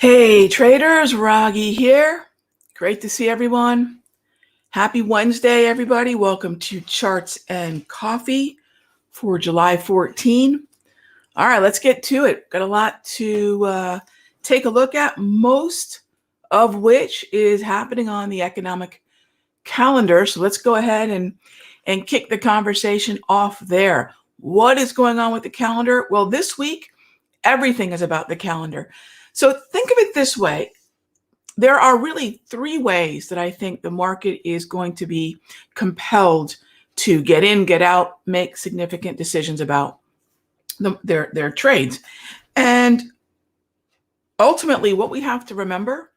Hey traders, Raghee here. Great to see everyone. Happy Wednesday, everybody. Welcome to Charts and Coffee for July 14. All right, let's get to it. Got a lot to take a look at, most of which is happening on the economic calendar. So let's go ahead and kick the conversation off there. What is going on with the calendar? Well, this week, everything is about the calendar. So think of it this way. There are really three ways that I think the market is going to be compelled to get in, get out, make significant decisions about their trades. And ultimately, what we have to remember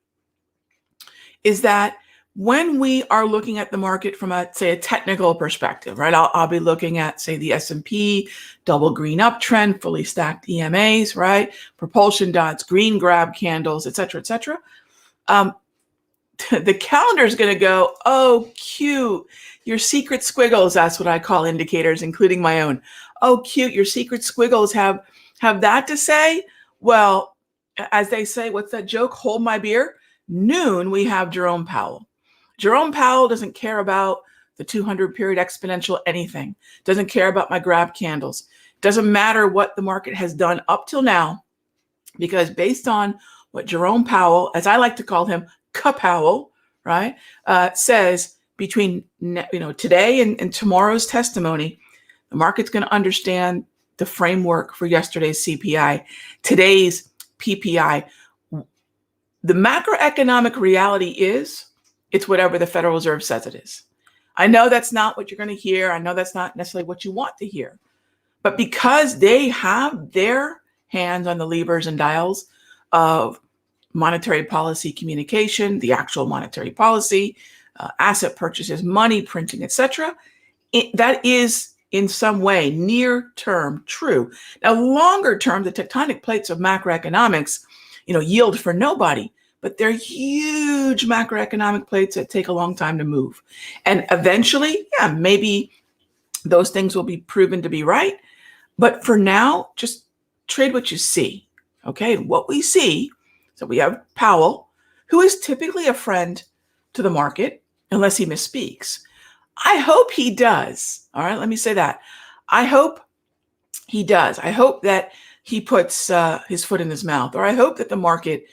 is that when we are looking at the market from a technical perspective, right? I'll be looking at, say, the S&P, double green uptrend, fully stacked EMAs, right? Propulsion dots, green grab candles, et cetera, et cetera. The calendar is going to go, oh, cute. Your secret squiggles, that's what I call indicators, including my own. Oh, cute. Your secret squiggles have that to say. Well, as they say, what's that joke? Hold my beer. Noon, we have Jerome Powell. Jerome Powell doesn't care about the 200-period exponential anything. Doesn't care about my grab candles. Doesn't matter what the market has done up till now, because based on what Jerome Powell, as I like to call him, Powell, right, says between today and tomorrow's testimony, the market's going to understand the framework for yesterday's CPI, today's PPI. The macroeconomic reality is it's whatever the Federal Reserve says it is. I know that's not what you're going to hear. I know that's not necessarily what you want to hear. But because they have their hands on the levers and dials of monetary policy communication, the actual monetary policy, asset purchases, money printing, etc., that is in some way near-term true. Now, longer term, the tectonic plates of macroeconomics, yield for nobody. But they're huge macroeconomic plates that take a long time to move. And eventually, maybe those things will be proven to be right. But for now, just trade what you see. Okay, what we see, so we have Powell, who is typically a friend to the market, unless he misspeaks. I hope he does. All right, let me say that. I hope he does. I hope that he puts his foot in his mouth, or I hope that the market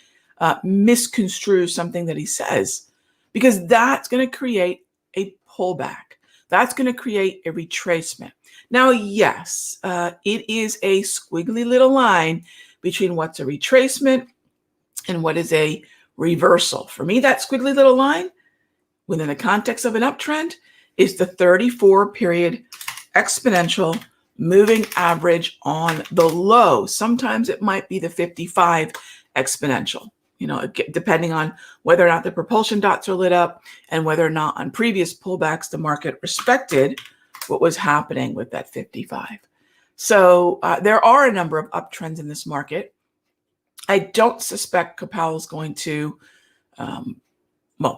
misconstrues something that he says, because that's going to create a pullback. That's going to create a retracement. Now, yes, it is a squiggly little line between what's a retracement and what is a reversal. For me, that squiggly little line within the context of an uptrend is the 34-period exponential moving average on the low. Sometimes it might be the 55 exponential. Depending on whether or not the propulsion dots are lit up and whether or not on previous pullbacks, the market respected what was happening with that 55. So there are a number of uptrends in this market. I don't suspect Powell's going to,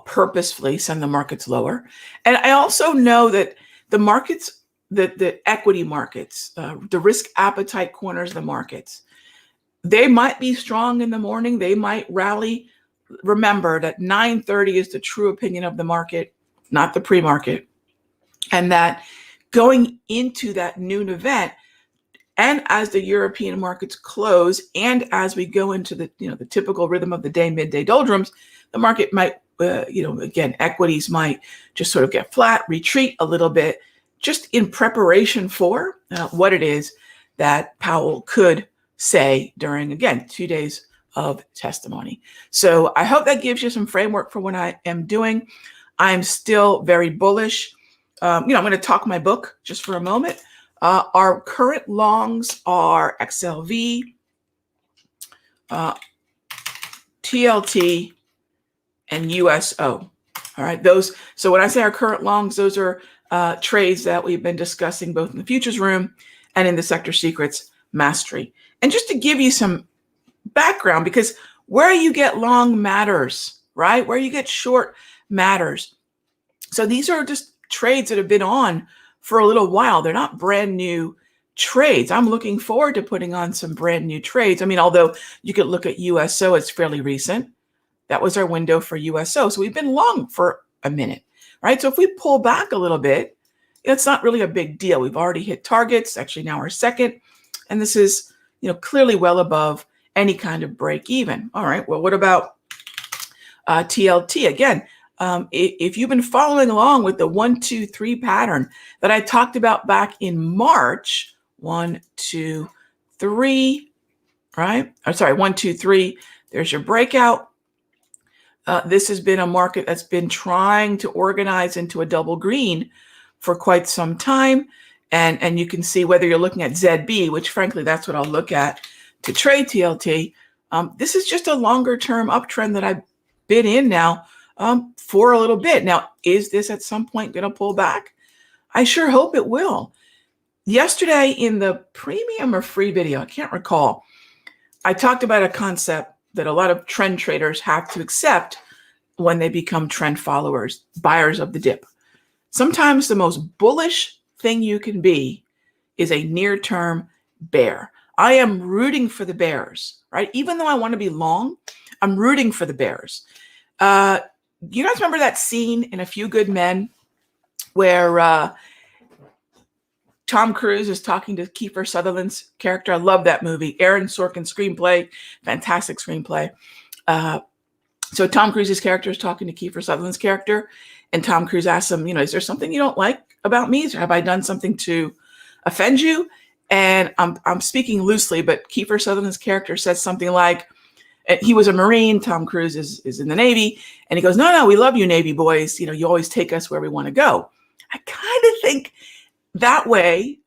purposefully send the markets lower. And I also know that the markets, the equity markets, the risk appetite corners of the markets, they might be strong in the morning. They might rally. Remember that 9:30 is the true opinion of the market, not the pre-market. And that going into that noon event, and as the European markets close, and as we go into the typical rhythm of the day, midday doldrums, the market might, again, equities might just sort of get flat, retreat a little bit, just in preparation for what it is that Powell could say during, again, 2 days of testimony. So I hope that gives you some framework for what I am doing. I'm still very bullish. I'm going to talk my book just for a moment. Our current longs are XLV, TLT, and USO. All right, those. So when I say our current longs, those are trades that we've been discussing both in the futures room and in the Sector Secrets Mastery. And just to give you some background, because where you get long matters, right? Where you get short matters. So these are just trades that have been on for a little while. They're not brand new trades. I'm looking forward to putting on some brand new trades. I mean, although you could look at USO, it's fairly recent. That was our window for USO. So we've been long for a minute, right? So if we pull back a little bit, it's not really a big deal. We've already hit targets, actually now our second, and this is, clearly well above any kind of break even. All right, well, what about TLT? Again, if you've been following along with the 1, 2, 3 pattern that I talked about back in March, 1, 2, 3, right? Or sorry, 1, 2, 3, there's your breakout. This has been a market that's been trying to organize into a double green for quite some time. And you can see whether you're looking at ZB, which frankly, that's what I'll look at to trade TLT. This is just a longer term uptrend that I've been in now for a little bit. Now, is this at some point going to pull back? I sure hope it will. Yesterday in the premium or free video, I can't recall, I talked about a concept that a lot of trend traders have to accept when they become trend followers, buyers of the dip. Sometimes the most bullish thing you can be is a near-term bear. I am rooting for the bears, right? Even though I want to be long, I'm rooting for the bears. You guys remember that scene in A Few Good Men where Tom Cruise is talking to Kiefer Sutherland's character? I love that movie. Aaron Sorkin screenplay, fantastic screenplay. So Tom Cruise's character is talking to Kiefer Sutherland's character, and Tom Cruise asks him, is there something you don't like about me? Have I done something to offend you? And I'm speaking loosely, but Kiefer Sutherland's character says something like, he was a Marine, Tom Cruise is in the Navy, and he goes, no, we love you, Navy boys. You always take us where we want to go. I kind of think that way,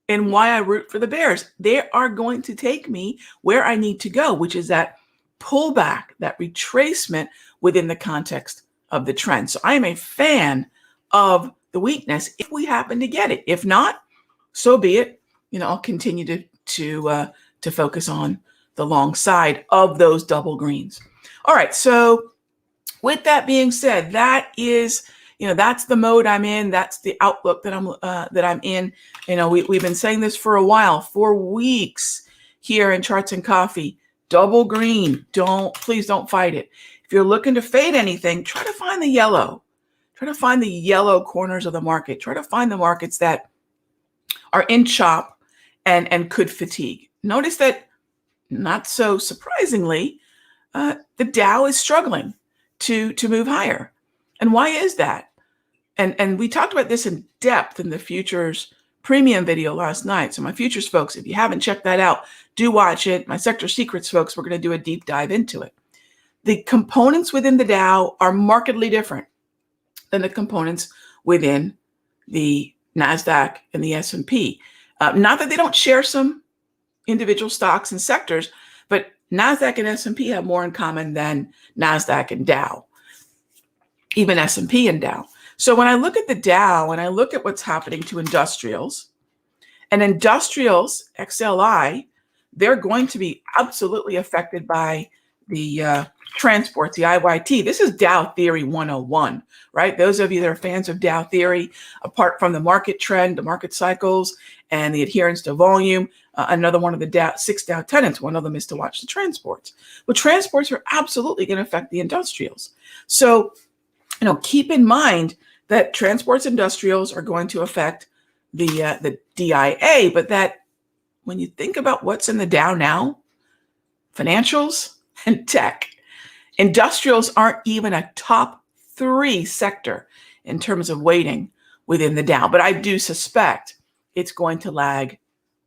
and why I root for the bears. They are going to take me where I need to go, which is that pullback, that retracement within the context of the trend. So I am a fan of the weakness if we happen to get it. If not, so be it. I'll continue to focus on the long side of those double greens. All right. So with that being said, that is, that's the mode I'm in. That's the outlook that I'm in. We've been saying this for a while, for weeks here in Charts and Coffee. Double green. Please don't fight it. If you're looking to fade anything, try to find the yellow. Try to find the yellow corners of the market. Try to find the markets that are in chop and could fatigue. Notice that, not so surprisingly, the Dow is struggling to move higher. And why is that? And we talked about this in depth in the futures premium video last night. So my futures folks, if you haven't checked that out, do watch it. My sector secrets folks, we're going to do a deep dive into it. The components within the Dow are markedly different than the components within the NASDAQ and the S&P. Not that they don't share some individual stocks and sectors, but NASDAQ and S&P have more in common than NASDAQ and Dow, even S&P and Dow. So when I look at the Dow and I look at what's happening to industrials, and industrials, XLI, they're going to be absolutely affected by the transports, the IYT. This is Dow Theory 101, right? Those of you that are fans of Dow Theory, apart from the market trend, the market cycles, and the adherence to volume, another one of the 6 Dow tenets, one of them is to watch the transports. But transports are absolutely going to affect the industrials. So, keep in mind that transports industrials are going to affect the DIA, but that when you think about what's in the Dow now, financials and tech, industrials aren't even a top 3 sector in terms of weighting within the Dow. But I do suspect it's going to lag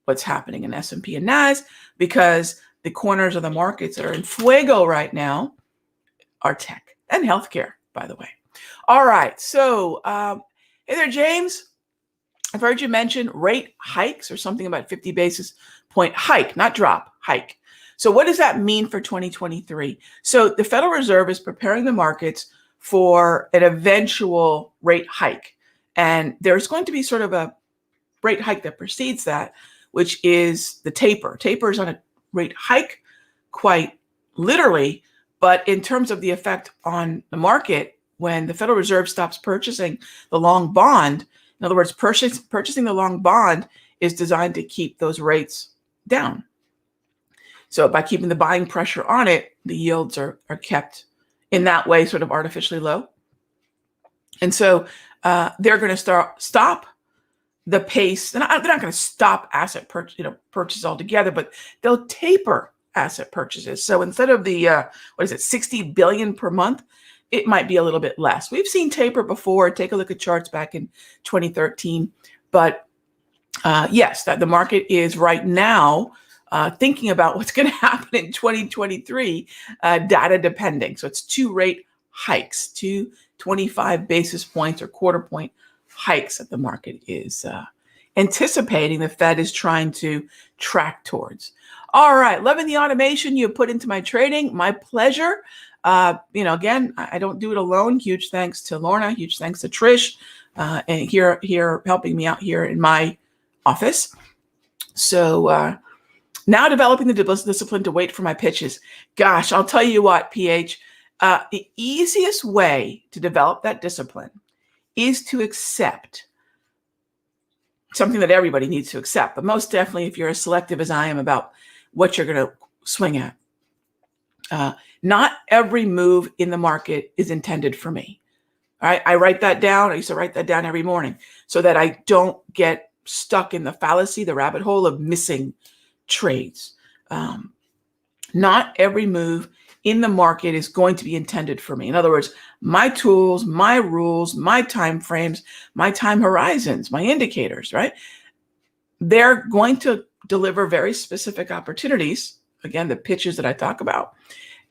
what's happening in S&P and NAS, because the corners of the markets that are in fuego right now are tech and healthcare, by the way. All right. So, hey there, James. I've heard you mention rate hikes or something about 50 basis point hike, not drop, hike. So what does that mean for 2023? So the Federal Reserve is preparing the markets for an eventual rate hike. And there's going to be sort of a rate hike that precedes that, which is the taper. Taper is on a rate hike quite literally, but in terms of the effect on the market, when the Federal Reserve stops purchasing the long bond, in other words, purchasing the long bond is designed to keep those rates down. So by keeping the buying pressure on it, the yields are kept in that way sort of artificially low. And so they're going to stop the pace. They're not going to stop asset purchase altogether, but they'll taper asset purchases. So instead of the 60 billion per month, it might be a little bit less. We've seen taper before. Take a look at charts back in 2013. But yes, that the market is right now thinking about what's going to happen in 2023, data depending. So it's 2 rate hikes, 2 25 basis points or quarter point hikes that the market is anticipating the Fed is trying to track towards. All right, loving the automation you put into my trading. My pleasure. Again, I don't do it alone. Huge thanks to Lorna. Huge thanks to Trish, and here helping me out here in my office. So now developing the discipline to wait for my pitches. Gosh, I'll tell you what, PH. The easiest way to develop that discipline is to accept something that everybody needs to accept, but most definitely if you're as selective as I am about what you're going to swing at. Not every move in the market is intended for me. All right, I write that down. I used to write that down every morning so that I don't get stuck in the fallacy, the rabbit hole of missing trades. Not every move in the market is going to be intended for me. In other words, my tools, my rules, my time frames, my time horizons, my indicators, right? They're going to deliver very specific opportunities. Again, the pitches that I talk about.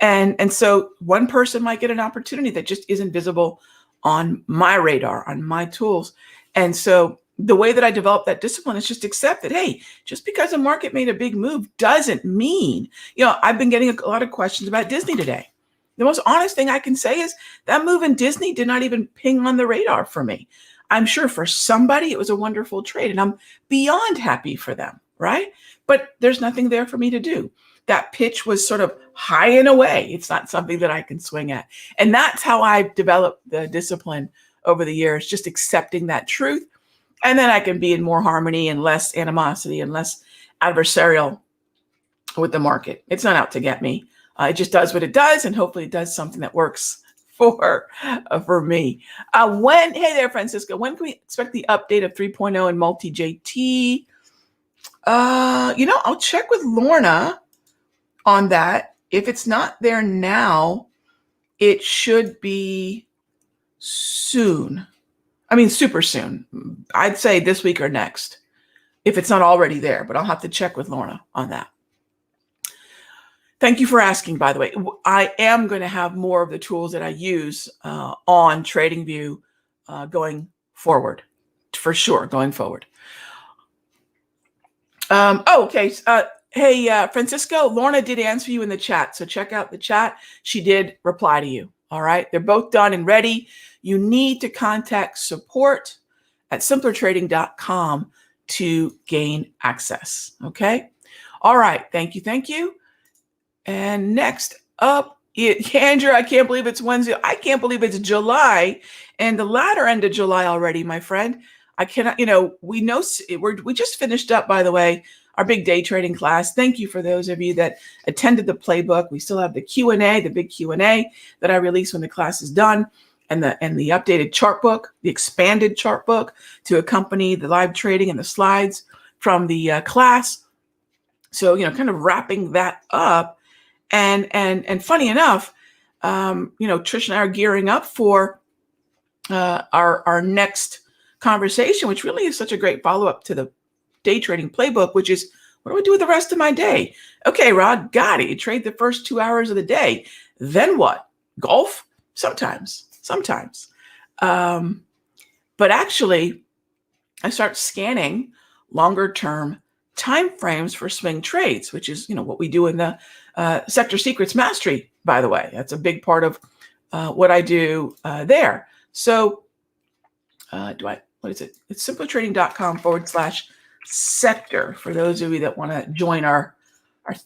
And so one person might get an opportunity that just isn't visible on my radar, on my tools. And so the way that I develop that discipline is just accept that, hey, just because a market made a big move doesn't mean, I've been getting a lot of questions about Disney today. The most honest thing I can say is that move in Disney did not even ping on the radar for me. I'm sure for somebody it was a wonderful trade and I'm beyond happy for them, right? But there's nothing there for me to do. That pitch was sort of high and away. It's not something that I can swing at. And that's how I've developed the discipline over the years, just accepting that truth. And then I can be in more harmony and less animosity and less adversarial with the market. It's not out to get me. It just does what it does, and hopefully it does something that works for me. Hey there, Francisco. When can we expect the update of 3.0 and multi-JT? I'll check with Lorna on that. If it's not there now, it should be soon. I mean, super soon. I'd say this week or next, if it's not already there, but I'll have to check with Lorna on that. Thank you for asking, by the way. I am going to have more of the tools that I use on TradingView going forward, for sure, going forward. Okay. Hey, Francisco, Lorna did answer you in the chat, so check out the chat. She did reply to you. All right. They're both done and ready. You need to contact support at simplertrading.com to gain access. Okay. All right. Thank you. Thank you. And next up, Andrew, I can't believe it's Wednesday. I can't believe it's July and the latter end of July already, my friend. I cannot, we just finished up, by the way, our big day trading class. Thank you for those of you that attended the playbook. We still have the Q&A, the big Q&A that I release when the class is done, and the updated chart book, the expanded chart book to accompany the live trading and the slides from the class. So, kind of wrapping that up. And funny enough, Trish and I are gearing up for our next conversation, which really is such a great follow-up to the day trading playbook, which is, what do I do with the rest of my day? Okay, Rod, got it. You trade the first 2 hours of the day. Then what? Golf? Sometimes. But actually, I start scanning longer term time frames for swing trades, which is, what we do in the Sector Secrets Mastery, by the way. That's a big part of what I do there. So what is it? It's simplertrading.com/sector for those of you that want to join our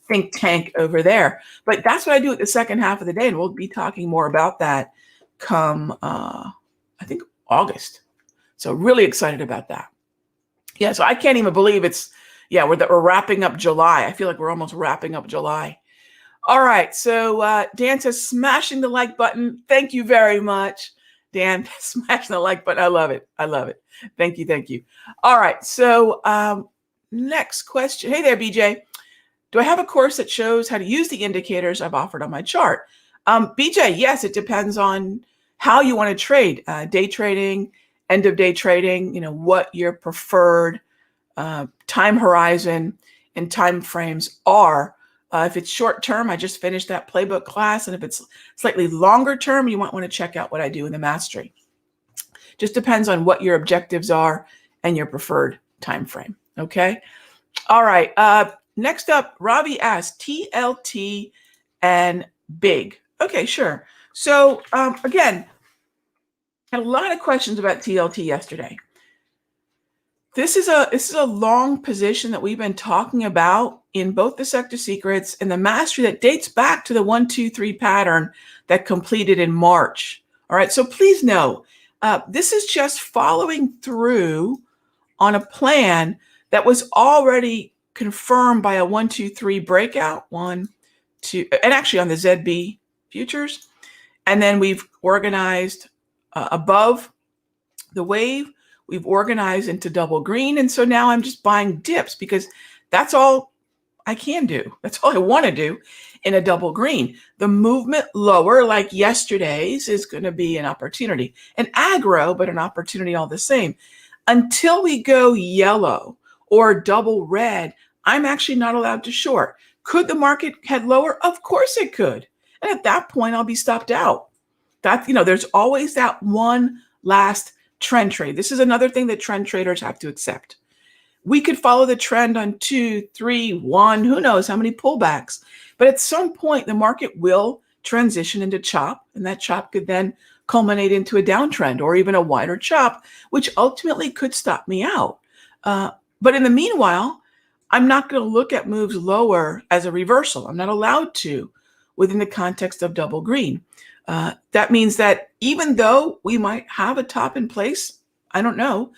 think tank over there. But that's what I do at the second half of the day. And we'll be talking more about that come, I think, August. So really excited about that. Yeah, so I can't even believe we're wrapping up July. I feel like we're almost wrapping up July. All right, so Dan says smashing the like button. Thank you very much, Dan. Smashing the like button. I love it. I love it. Thank you. Thank you. All right, so next question. Hey there, BJ. Do I have a course that shows how to use the indicators I've offered on my chart? BJ, yes, it depends on how you want to trade. Day trading, end of day trading, what your preferred time horizon and time frames are. If it's short term, I just finished that playbook class. And if it's slightly longer term, you might want to check out what I do in the mastery. Just depends on what your objectives are and your preferred time frame. Okay. All right. Next up, Ravi asked TLT and big. Okay, sure. So again, had a lot of questions about TLT yesterday. This is a long position that we've been talking about in both the sector secrets and the mastery that dates back to the 1, 2, 3 pattern that completed in March. All right. So please know, this is just following through on a plan that was already confirmed by a 1, 2, 3 breakout, 1, 2, and actually on the ZB futures. And then we've organized above the wave, we've organized into double green. And so now I'm just buying dips because that's all I can do. That's all I want to do in a double green. The movement lower, like yesterday's, is going to be an opportunity, an aggro, but an opportunity all the same. Until we go yellow or double red, I'm actually not allowed to short. Could the market head lower? Of course it could. And at that point, I'll be stopped out. There's always that one last trend trade. This is another thing that trend traders have to accept. We could follow the trend on 2, 3, 1, who knows how many pullbacks. But at some point, the market will transition into chop, and that chop could then culminate into a downtrend or even a wider chop, which ultimately could stop me out. But in the meanwhile, I'm not going to look at moves lower as a reversal. I'm not allowed to within the context of double green. That means that even though we might have a top in place, I don't know,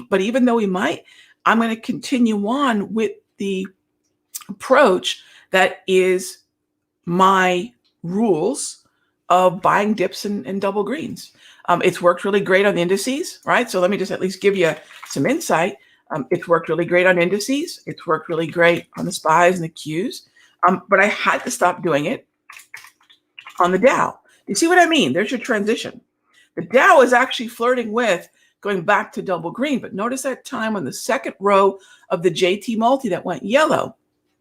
but even though we might, I'm going to continue on with the approach that is my rules of buying dips and double greens. It's worked really great on the indices, right? So let me just at least give you some insight. It's worked really great on indices. It's worked really great on the SPYs and the Qs. But I had to stop doing it on the Dow. You see what I mean? There's your transition. The Dow is actually flirting with going back to double green. But notice that time on the second row of the JT multi that went yellow.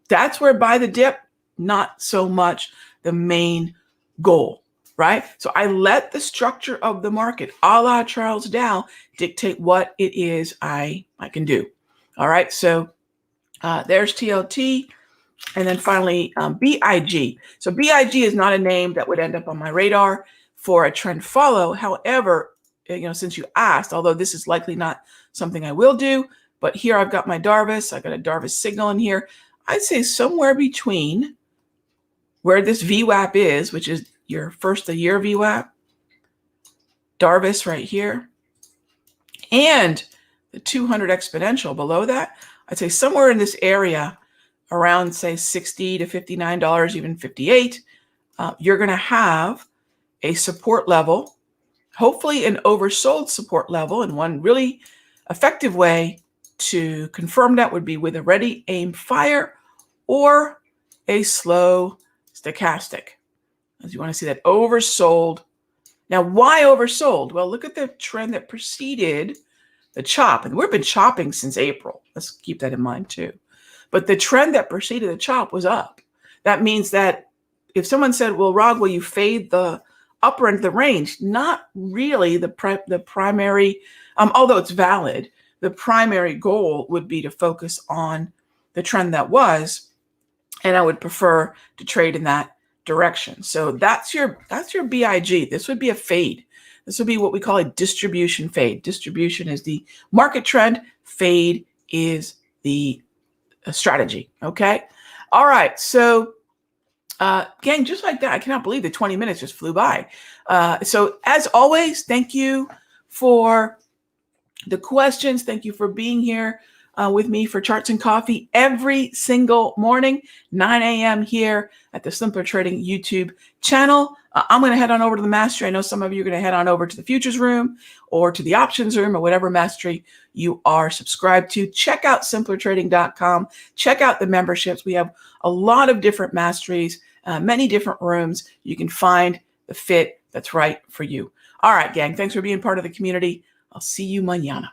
That's where buy the dip, not so much the main goal, right? So I let the structure of the market, a la Charles Dow, dictate what it is I can do. All right, so there's TLT. And then finally, BIG. So BIG is not a name that would end up on my radar for a trend follow. However, since you asked, although this is likely not something I will do, but here I've got my Darvis. I've got a Darvis signal in here. I'd say somewhere between where this VWAP is, which is your first of the year VWAP, Darvis right here, and the 200 exponential below that, I'd say somewhere in this area around, say, $60 to $59, even $58, you're going to have a support level, hopefully an oversold support level. And one really effective way to confirm that would be with a ready aim fire or a slow stochastic. As you want to see that oversold. Now, why oversold? Well, look at the trend that preceded the chop. And we've been chopping since April. Let's keep that in mind too. But the trend that preceded the chop was up. That means that if someone said, well, Rog, will you fade the upper end of the range? Not really the primary, although it's valid, the primary goal would be to focus on the trend that was, and I would prefer to trade in that direction. So that's your BIG. This would be a fade. This would be what we call a distribution fade. Distribution is the market trend. Fade is the strategy. Okay. All right. So, gang, just like that, I cannot believe the 20 minutes just flew by. So as always, thank you for the questions. Thank you for being here. with me for Charts and Coffee every single morning, 9 a.m. here at the Simpler Trading YouTube channel. I'm going to head on over to the mastery. I know some of you are going to head on over to the futures room or to the options room or whatever mastery you are subscribed to. Check out simplertrading.com. Check out the memberships. We have a lot of different masteries, many different rooms. You can find the fit that's right for you. All right, gang. Thanks for being part of the community. I'll see you mañana.